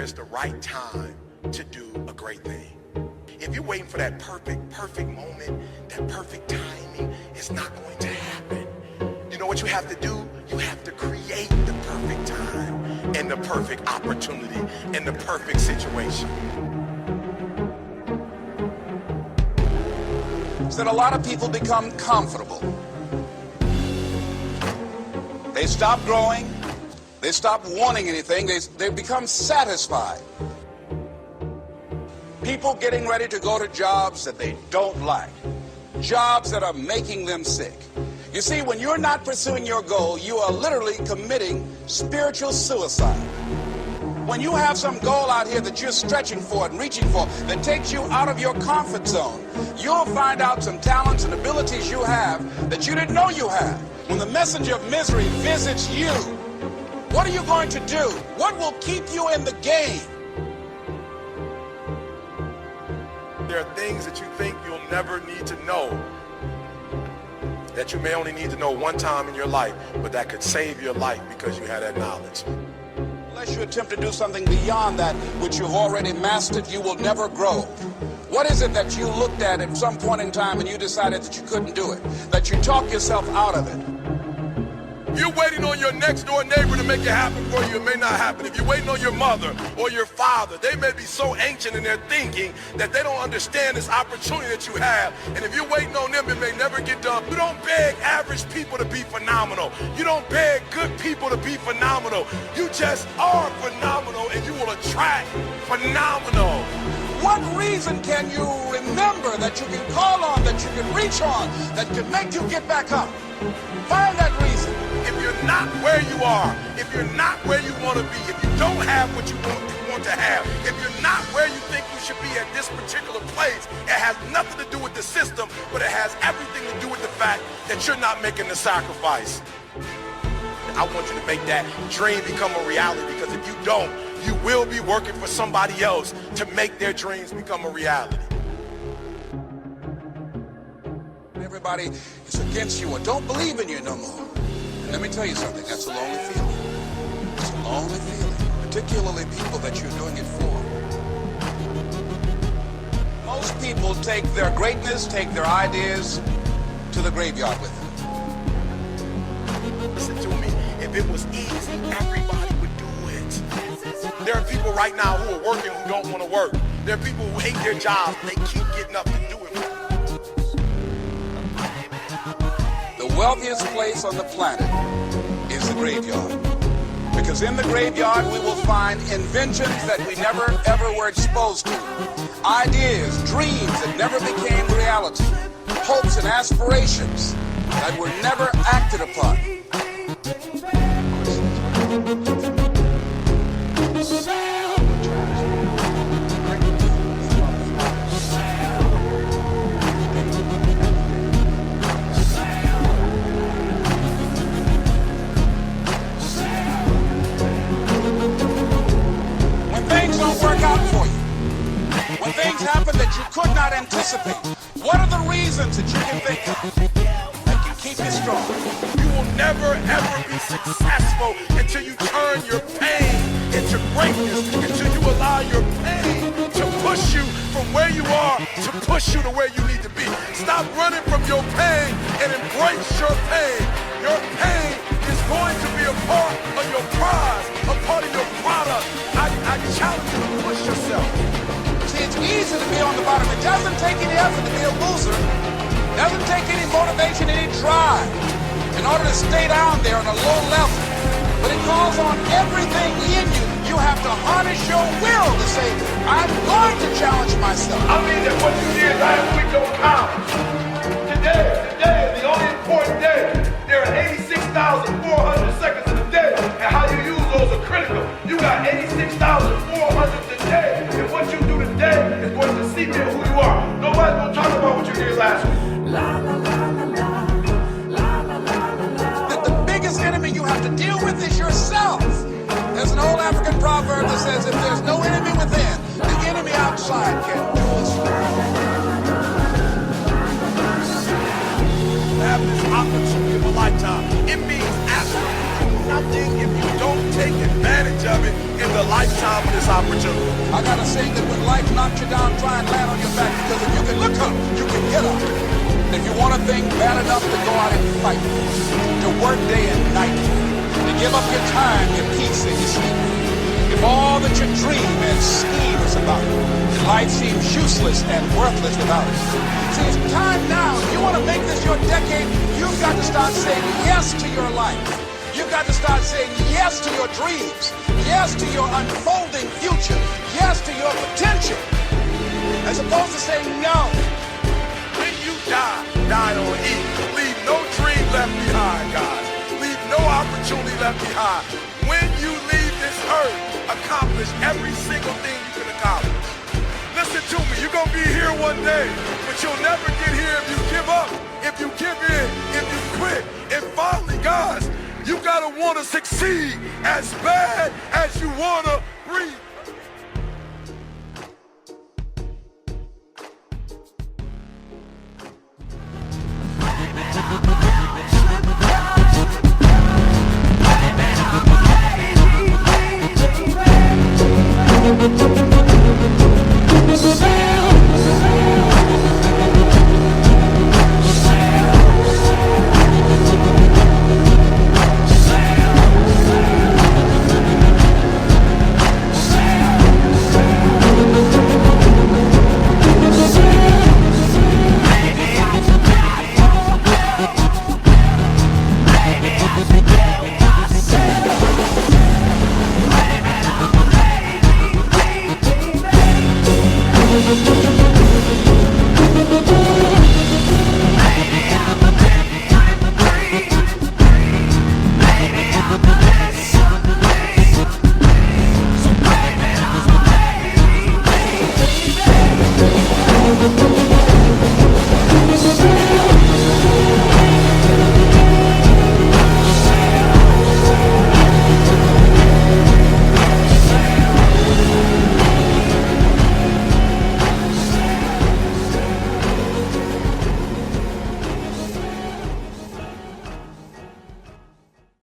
there's the right time to do a great thing. If you're waiting for that perfect moment, that perfect timing, it's not going to happen. You know what you have to do? You have to create the perfect time and the perfect opportunity and the perfect situation. Is that a lot of people become comfortable. They stop growing. They stop wanting anything. They become satisfied. People getting ready to go to jobs that they don't like. Jobs that are making them sick. You see, when you're not pursuing your goal, you are literally committing spiritual suicide. When you have some goal out here that you're stretching for and reaching for that takes you out of your comfort zone, you'll find out some talents and abilities you have that you didn't know you had. When the messenger of misery visits you, what are you going to do? What will keep you in the game? There are things that you think you'll never need to know, that you may only need to know one time in your life, but that could save your life because you had that knowledge. Unless you attempt to do something beyond that which you've already mastered, you will never grow. What is it that you looked at some point in time and you decided that you couldn't do it, that you talked yourself out of it? If you're waiting on your next door neighbor to make it happen for you, it may not happen. If you're waiting on your mother or your father, they may be so ancient in their thinking that they don't understand this opportunity that you have. And if you're waiting on them, it may never get done. You don't beg average people to be phenomenal. You don't beg good people to be phenomenal. You just are phenomenal, and you will attract phenomenal. What reason can you remember that you can call on, that you can reach on, that can make you get back up? Find that reason. If you're not where you are, if you're not where you want to be, if you don't have what you want to have, if you're not where you think you should be at this particular place, it has nothing to do with the system, but it has everything to do with the fact that you're not making the sacrifice. I want you to make that dream become a reality, because if you don't, you will be working for somebody else to make their dreams become a reality. Everybody is against you or don't believe in you no more. And let me tell you something, that's a lonely feeling. It's a lonely feeling, particularly people that you're doing it for. Most people take their greatness, take their ideas to the graveyard with them. Listen to me, if it was easy, everybody would do it. There are people right now who are working who don't want to work. There are people who hate their jobs, and they keep getting up to do it. The wealthiest place on the planet is the graveyard. Because in the graveyard we will find inventions that we never ever were exposed to. Ideas, dreams that never became reality. Hopes and aspirations that were never acted upon. When things happen that you could not anticipate, what are the reasons that you can think of that can keep you strong? You will never ever be successful until you turn your pain into greatness, until you allow your pain to push you from where you are to push you to where you need to be. Stop running from your pain and embrace your pain. Your pain is going to be a part of your prize, a part of your product. I challenge you to push yourself. It's easy to be on the bottom. It doesn't take any effort to be a loser. It doesn't take any motivation, any drive in order to stay down there on a low level. But it calls on everything in you. You have to harness your will to say, I'm going to challenge myself. I mean that what you did last week don't count. Today is the only important day. There are 86,400 seconds in a day, and how you use those are critical. You got 86,400 today, and what you do today is going to see who you are. Nobody's going to talk about what you did last week. That the biggest enemy you have to deal with is yourself. There's an old African proverb that says, if there's no enemy within, the enemy outside can do us. Have this opportunity of a lifetime. It means absolutely nothing if you don't take advantage of of it in the lifetime of this opportunity. I gotta say that when life knocks you down, try and land on your back, because if you can look up, you can get up. If you want a thing bad enough to go out and fight, to work day and night, to give up your time, your peace, and your sleep. If all that you dream and scheme is about it, then life seems useless and worthless without it. See, it's time now. If you want to make this your decade, you've got to start saying yes to your life. You've got to start saying yes to your dreams, yes to your unfolding future, yes to your potential, as opposed to saying no. When you die, die on E. Leave no dream left behind, guys. Leave no opportunity left behind. When you leave this earth, accomplish every single thing you can accomplish. Listen to me, you're going to be here one day, but you'll never get here if you give up, if you give in, if you quit. And finally, guys, you got to want to succeed as bad as you want to breathe. Baby, baby, baby.